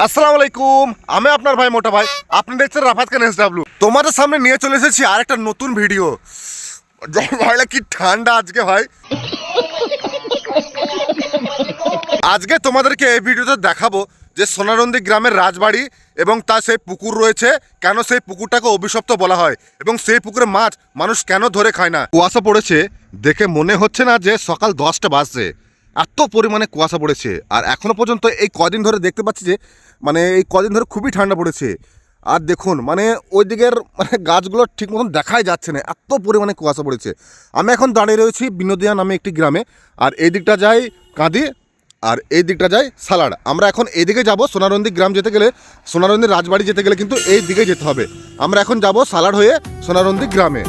আসসালামু আলাইকুম, আমি আপনার ভাই মোটা ভাই। আপনি দেখছেন রাফাত খান এসডব্লিউ। তোমাদের সামনে নিয়ে চলে এসেছি আর একটা নতুন ভিডিও। ভাইলা কি ঠান্ডা আজকে ভাই। আজকে তোমাদেরকে এই ভিডিওতে দেখাবো যে সোনারন্দি গ্রামের রাজবাড়ি এবং তার সেই পুকুর রয়েছে, কেন সেই পুকুরটাকে অভিশপ্ত বলা হয় এবং সেই পুকুরে মাছ মানুষ কেন ধরে খায় না। কুয়াশা পড়েছে, দেখে মনে হচ্ছে না যে সকাল 10টা বাজছে। এত পরিমাণে কুয়াশা পড়েছে, আর এখনো পর্যন্ত এই কদিন ধরে দেখতে পাচ্ছি যে এই কদিন ধরে খুবই ঠান্ডা পড়েছে। আর দেখুন ওই দিকের গাছগুলো ঠিক মতন দেখাই যাচ্ছে না, এত পরিমাণে কুয়াশা পড়েছে। আমি এখন দাঁড়িয়ে রয়েছি বিনোদিয়া নামে একটি গ্রামে, আর এই দিকটা যাই কাঁদি আর এই দিকটা যাই সালাড। আমরা এখন এইদিকে যাব। সোনারন্দি গ্রাম যেতে গেলে, সোনারন্দি রাজবাড়ি যেতে গেলে কিন্তু এই দিকে যেতে হবে। আমরা এখন যাব সালাড হয়ে সোনারন্দি গ্রামে।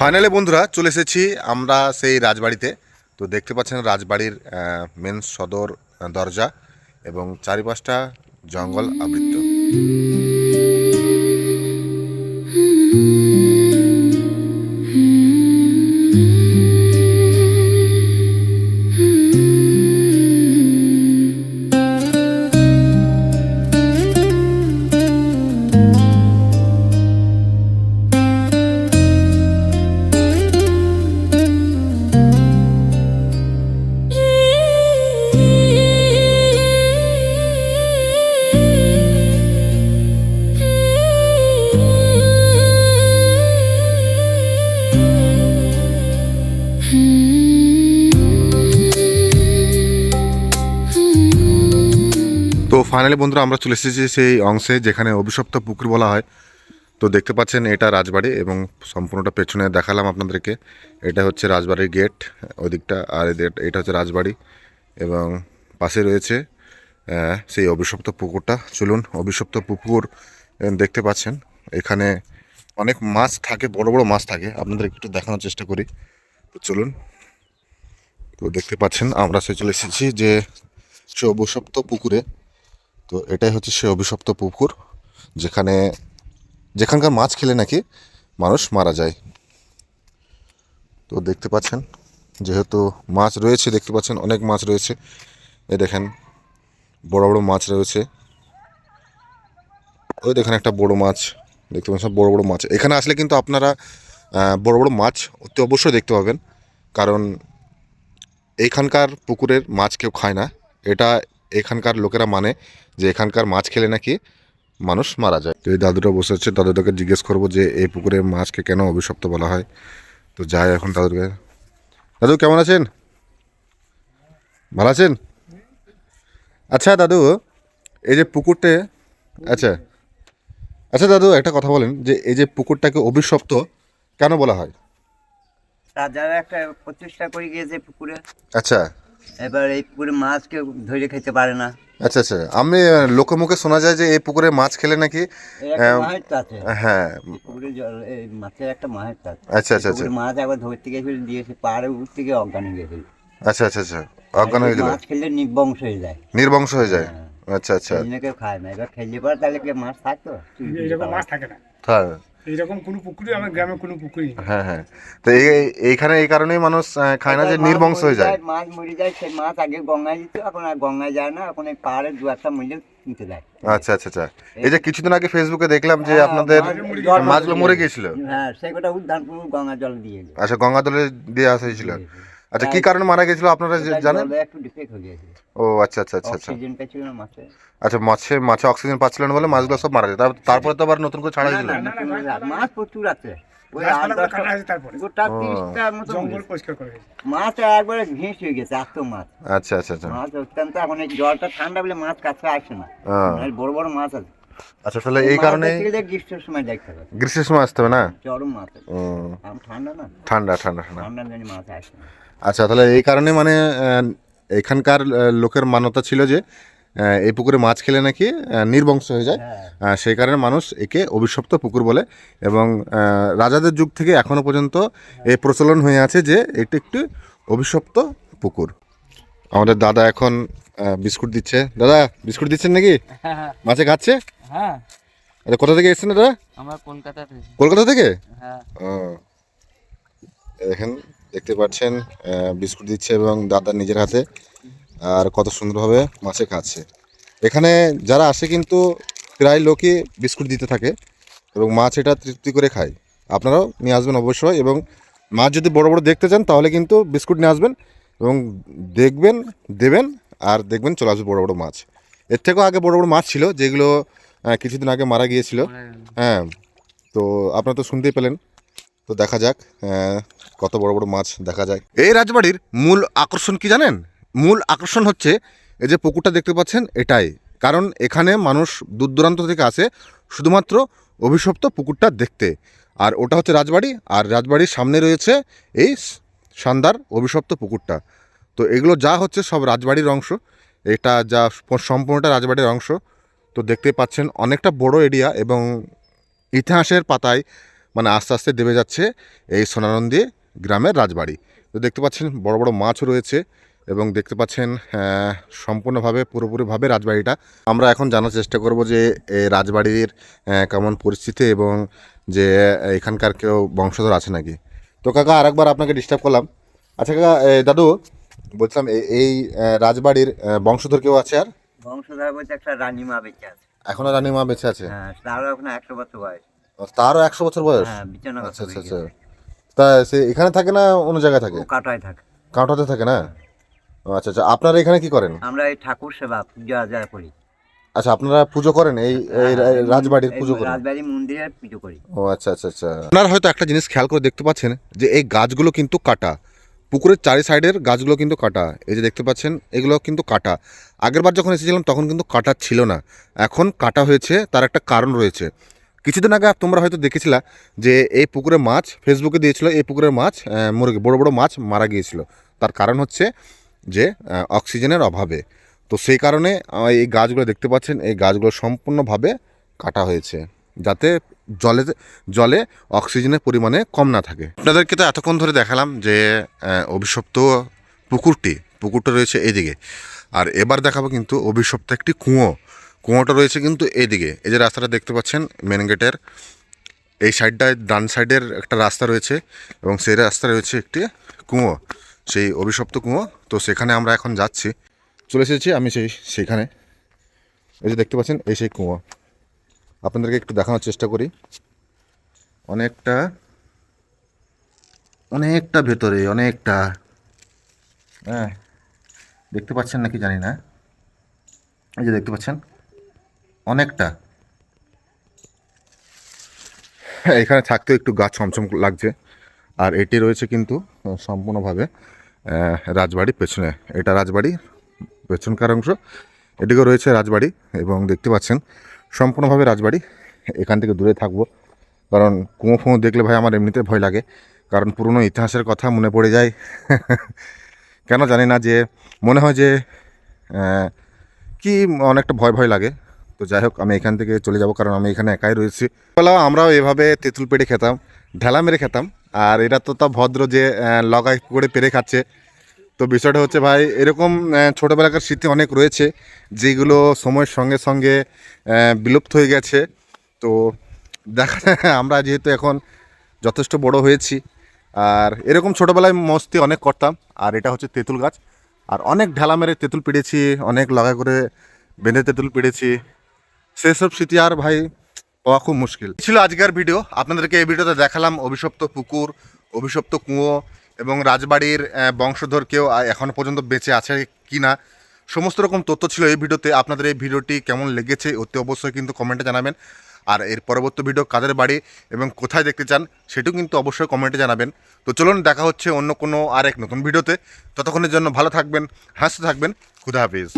ফাইনালি বন্ধুরা চলে এসেছি আমরা সেই রাজবাড়িতে। তো দেখতে পাচ্ছেন রাজবাড়ির মেন সদর দরজা এবং চারিপাশটা জঙ্গল আবৃত। তো ফাইনালি বন্ধুরা আমরা চলে এসেছি সেই অংশে যেখানে অভিশপ্ত পুকুর বলা হয়। তো দেখতে পাচ্ছেন এটা রাজবাড়ি এবং সম্পূর্ণটা পেছনে দেখালাম আপনাদেরকে। এটা হচ্ছে রাজবাড়ির গেট ওই দিকটা, আর এটা হচ্ছে রাজবাড়ি এবং পাশে রয়েছে সেই অভিশপ্ত পুকুরটা। চলুন, অভিশপ্ত পুকুর দেখতে পাচ্ছেন এখানে অনেক মাছ থাকে, বড় বড় মাছ থাকে। আপনাদের একটু দেখানোর চেষ্টা করি। তো চলুন, তো দেখতে পাচ্ছেন আমরা সে চলে এসেছি যে সে অভিশপ্ত পুকুরে। তো এটাই হচ্ছে সে অভিশপ্ত পুকুর যেখানকার মাছ খেলে নাকি মানুষ মারা যায়। তো দেখতে পাচ্ছেন যেহেতু মাছ রয়েছে, দেখতে পাচ্ছেন অনেক মাছ রয়েছে। এই দেখেন বড় বড় মাছ রয়েছে। ওই দেখেন একটা বড় মাছ দেখতে পাচ্ছেন, বড় বড় মাছ। এখানে আসলে কিন্তু আপনারা বড় বড় মাছ অতি অবশ্যই দেখতে পাবেন, কারণ এইখানকার পুকুরের মাছ কেউ খায় না। এটা এখানকার লোকেরা মানে যে এখানকার মাছ খেলে নাকি মানুষ মারা যায়। তো এই দাদুটা বসে আছে, দাদুটাকে জিজ্ঞেস করবো যে এই পুকুরের মাছকে কেন অভিশপ্ত বলা হয়। তো যাই এখন দাদুকে। দাদু কেমন আছেন? ভালো আছেন? আচ্ছা দাদু, এই যে পুকুরটা, আচ্ছা আচ্ছা দাদু একটা কথা বলেন যে এই যে পুকুরটাকে অভিশপ্ত কেন বলা হয়? রাজারা একটা প্রতিষ্ঠা করে গিয়েছে পুকুরে। আচ্ছা এবার এই পুকুরে মাছ কেউ ধরে খেতে পারে না। আচ্ছা আচ্ছা, আমি লোকে মুখে শোনা যায় যে এই পুকুরে মাছ খেলে নাকি এর একটা মাহাত্ম্য আছে। হ্যাঁ, পুকুরে এই মাছের একটা মাহাত্ম্য আছে। আচ্ছা আচ্ছা আচ্ছা, মাছ একবার ধরতে গিয়ে দিয়েছে, পাড়ে উঠতে গিয়ে অজ্ঞান হয়ে গেছিল। আচ্ছা আচ্ছা আচ্ছা, অজ্ঞান হয়ে গেল। মাছ খেলে নির্বংশ হয়ে যায়। নির্বংশ হয়ে যায়। হ্যাঁ। আচ্ছা আচ্ছা, সেই জন্য কেউ খায় না। এবার খেলে পরে তাহলে কি মাছ থাকতো? এইরকম মাছ থাকে না, হ্যাঁ এইরকম কোনো পুকুরে আমার গ্রামে কোনো পুকুরই নেই। হ্যাঁ হ্যাঁ। তো এইখানে এই কারণেই মানুষ খায় না যে নির্বংশ হয়ে যায়। মাছ মরে যায়, সেই মাছ আগে গঙ্গায় দিত, এখন আর গঙ্গায় যায় না, এখন এই পাহাড়ে দু একটা মূল্য কিনতে যায়। আচ্ছা আচ্ছা আচ্ছা, এই যে কিছুদিন আগে ফেসবুকে দেখলাম যে আপনাদের মাছগুলো মরে গিয়েছিল। হ্যাঁ, সেটা উদ্ধার পুরো গঙ্গা জল দিয়ে এলো। আচ্ছা, গঙ্গা দলে দিয়ে আসা হয়েছিল। আচ্ছা, কি কারণে মারা গেছিল আপনারা জানেন? জলে একটু ডিফেক্ট হয়ে গেছে। ও আচ্ছা আচ্ছা আচ্ছা আচ্ছা, অক্সিজেন পেছিল না মাছে। আচ্ছা মাছে অক্সিজেন পাচ্ছিল না বলে মাছগুলো সব মারা যায়। তারপরে তো আবার নতুন করে ছাড়া হয়েছিল। মাছ প্রচুর আছে। ওই গাছপালাগুলো কাটা হয়েছে, তারপরে গোটা 30টার মতো জঙ্গল পরিষ্কার করে গেছে। মাছ একবারে ঘেঁষ হয়ে গেছে, এত মাছ। আচ্ছা আচ্ছা আচ্ছা, মাছ অত্যন্ত, এখন এই জলটা ঠান্ডা বলে মাছ কাছে আসে না। বড় বড় মাছ আছে। আচ্ছা, তাহলে এই কারণে গ্রীষ্মের সময় দেখতে হবে, গ্রীষ্মের সময় আসতে হবে না? চরম মাছ আছে। ঠান্ডা না, ঠান্ডা ঠান্ডা ঠান্ডা। ঠান্ডার জন্য মাছ আসে না। আচ্ছা, তাহলে এই কারণে এখানকার লোকের মান্যতা ছিল যে এই পুকুরে মাছ খেলে নাকি নির্বংশ হয়ে যায়। সেই কারণে মানুষ একে অভিশপ্ত পুকুর বলে এবং রাজাদের যুগ থেকে এখনও পর্যন্ত এই প্রচলন হয়ে আছে যে এটি একটি অভিশপ্ত পুকুর। আমাদের দাদা এখন বিস্কুট দিচ্ছে। দাদা বিস্কুট দিচ্ছেন নাকি? মাছে খাচ্ছে? হ্যাঁ, আচ্ছা, কোথা থেকে এসেছেন দাদা? আমরা কলকাতা থেকে। কলকাতা থেকে? হ্যাঁ। ও, দেখেন দেখতে পাচ্ছেন বিস্কুট দিচ্ছে এবং দাদা নিজের হাতে আর কত সুন্দরভাবে মাছে খাচ্ছে। এখানে যারা আসে কিন্তু প্রায় লোকই বিস্কুট দিতে থাকে এবং মাছ এটা তৃপ্তি করে খায়। আপনারাও নিয়ে আসবেন অবশ্যই, এবং মাছ যদি বড় বড় দেখতে চান তাহলে কিন্তু বিস্কুট নিয়ে আসবেন এবং দেখবেন, দেবেন, আর দেখবেন চলে আসবে বড় বড় মাছ। এর থেকেও আগে বড় বড় মাছ ছিল যেগুলো কিছুদিন আগে মারা গিয়েছিল। হ্যাঁ, তো আপনারা তো শুনতেই পেলেন। তো দেখা যাক কত বড় বড় মাছ দেখা যায়। এই রাজবাড়ির মূল আকর্ষণ কি জানেন? মূল আকর্ষণ হচ্ছে এই যে পুকুরটা দেখতে পাচ্ছেন, এটাই। কারণ এখানে মানুষ দূর দূরান্ত থেকে আসে শুধুমাত্র অভিশপ্ত পুকুরটা দেখতে। আর ওটা হচ্ছে রাজবাড়ি, আর রাজবাড়ির সামনে রয়েছে এই শানদার অভিশপ্ত পুকুরটা। তো এগুলো যা হচ্ছে সব রাজবাড়ির অংশ, এটা যা সম্পূর্ণটা রাজবাড়ির অংশ। তো দেখতে পাচ্ছেন অনেকটা বড় এরিয়া এবং ইতিহাসের পাতায় মানে আস্তে আস্তে দেবে যাচ্ছে এই সোনানন্দী গ্রামের রাজবাড়ি। তো দেখতে পাচ্ছেন বড় বড় মাছও রয়েছে এবং দেখতে পাচ্ছেন সম্পূর্ণভাবে পুরোপুরিভাবে রাজবাড়িটা। আমরা এখন জানার চেষ্টা করব যে এই রাজবাড়ির কেমন পরিস্থিতি এবং যে এখানকার কেউ বংশধর আছে নাকি। তো কাকা আরেকবার আপনাকে ডিস্টার্ব করলাম। আচ্ছা কাকা, দাদু বলছিলাম এই রাজবাড়ির বংশধর কেউ আছে? আর বংশধর বলতে একটা রানীমা বেঁচে আছে। এখনও রানীমা বেঁচে আছে? হ্যাঁ, তারও এখন 100 বছর বয়স। তারও 100 বছর বয়স? হ্যাঁ, বিছানা আচ্ছা আচ্ছা আচ্ছা। তা সে এখানে থাকে না অন্য জায়গায় থাকে? কাটায় থাকে। কাঁটাতে থাকে না? ও আচ্ছা আচ্ছা। আপনারা এখানে কি করেন? আমরা এই ঠাকুর সেবা পূজা আজা করি। আচ্ছা, আপনারা পুজো করেন এই এই রাজবাড়ির পুজো করেন? রাজবাড়ি মন্দিরে পুজো করি। ও আচ্ছা আচ্ছা আচ্ছা। আপনারা হয়তো একটা জিনিস খেয়াল করে দেখতে পাচ্ছেন যে এই গাছগুলো কিন্তু কাটা। পুকুরের চারি সাইডের গাছগুলো কিন্তু কাটা। এই যে দেখতে পাচ্ছেন এগুলো কিন্তু কাটা। আগেরবার যখন এসেছিলাম তখন কিন্তু কাটা ছিল না, এখন কাটা হয়েছে। তার একটা কারণ রয়েছে। কিছুদিন আগে তোমরা হয়তো দেখেছিলা যে এই পুকুরে মাছ ফেসবুকে দিয়েছিল, এই পুকুরের মাছ মরে বড় বড় মাছ মারা গিয়েছিল। তার কারণ হচ্ছে যে অক্সিজেনের অভাবে। তো সেই কারণে এই গাছগুলো দেখতে পাচ্ছেন, এই গাছগুলো সম্পূর্ণভাবে কাটা হয়েছে যাতে জলে অক্সিজেনের পরিমাণে কম না থাকে। আপনাদেরকে তো এতক্ষণ ধরে দেখালাম যে অভিশপ্ত পুকুরটা রয়েছে এইদিকে, আর এবার দেখাবো কিন্তু অভিশপ্ত একটি কুয়োটা রয়েছে কিন্তু এইদিকে। এই যে রাস্তাটা দেখতে পাচ্ছেন মেন গেটের এই সাইডটায় ডান সাইডের একটা রাস্তা রয়েছে এবং সেই রাস্তা রয়েছে একটি কুয়ো, সেই অভিশপ্ত কুয়ো। তো সেখানে আমরা এখন যাচ্ছি, চলে এসেছি আমি সেইখানে। এই যে দেখতে পাচ্ছেন এই সেই কুয়ো, আপনাদেরকে একটু দেখানোর চেষ্টা করি। অনেকটা ভেতরে, অনেকটা। হ্যাঁ, দেখতে পাচ্ছেন নাকি জানি না। এই যে দেখতে পাচ্ছেন অনেকটা। এখানে থাকতেও একটু গা ছমছম লাগছে। আর এটি রয়েছে কিন্তু সম্পূর্ণভাবে রাজবাড়ির পেছনে। এটা রাজবাড়ি পেছনকার অংশ, এদিকেও রয়েছে রাজবাড়ি এবং দেখতে পাচ্ছেন সম্পূর্ণভাবে রাজবাড়ি। এখান থেকে দূরে থাকবো, কারণ কুয়ো দেখলে ভাই আমার এমনিতে ভয় লাগে, কারণ পুরনো ইতিহাসের কথা মনে পড়ে যায়। কেন জানি না, যে মনে হয় যে কি অনেকটা ভয় ভয় লাগে। তো যাই হোক, আমি এখান থেকে চলে যাব, কারণ আমি এখানে একাই রয়েছি। বেলা আমরাও এভাবে তেঁতুল পেড়ে খেতাম, ঢেলা মেরে খেতাম। আর এটা তো তা ভদ্র যে লগাই করে পেরে খাচ্ছে। তো বিষয়টা হচ্ছে ভাই এরকম ছোটোবেলাকার স্মৃতি অনেক রয়েছে যেগুলো সময়ের সঙ্গে সঙ্গে বিলুপ্ত হয়ে গেছে। তো দেখা আমরা যেহেতু এখন যথেষ্ট বড় হয়েছি, আর এরকম ছোটোবেলায় মস্তি অনেক করতাম। আর এটা হচ্ছে তেঁতুল গাছ, আর অনেক ঢেলা মেরে তেঁতুল পেড়েছি, অনেক লগা করে বেঁধে তেঁতুল পেড়েছি। সেসব স্মৃতি আর ভাই পাওয়া খুব মুশকিল ছিল। আজকের ভিডিও আপনাদেরকে এই ভিডিওতে দেখালাম অভিশপ্ত পুকুর, অভিশপ্ত কুয়ো এবং রাজবাড়ির বংশধর কেউ এখনও পর্যন্ত বেঁচে আছে কি না, সমস্ত রকম তথ্য ছিল এই ভিডিওতে। আপনাদের এই ভিডিওটি কেমন লেগেছে অতি অবশ্যই কিন্তু কমেন্টে জানাবেন। আর এর পরবর্তী ভিডিও কাদের বাড়ি এবং কোথায় দেখতে চান সেটাও কিন্তু অবশ্যই কমেন্টে জানাবেন। তো চলুন দেখা হচ্ছে অন্য কোনো আর এক নতুন ভিডিওতে। ততক্ষণের জন্য ভালো থাকবেন, হাসতে থাকবেন। খুদা হাফিজ।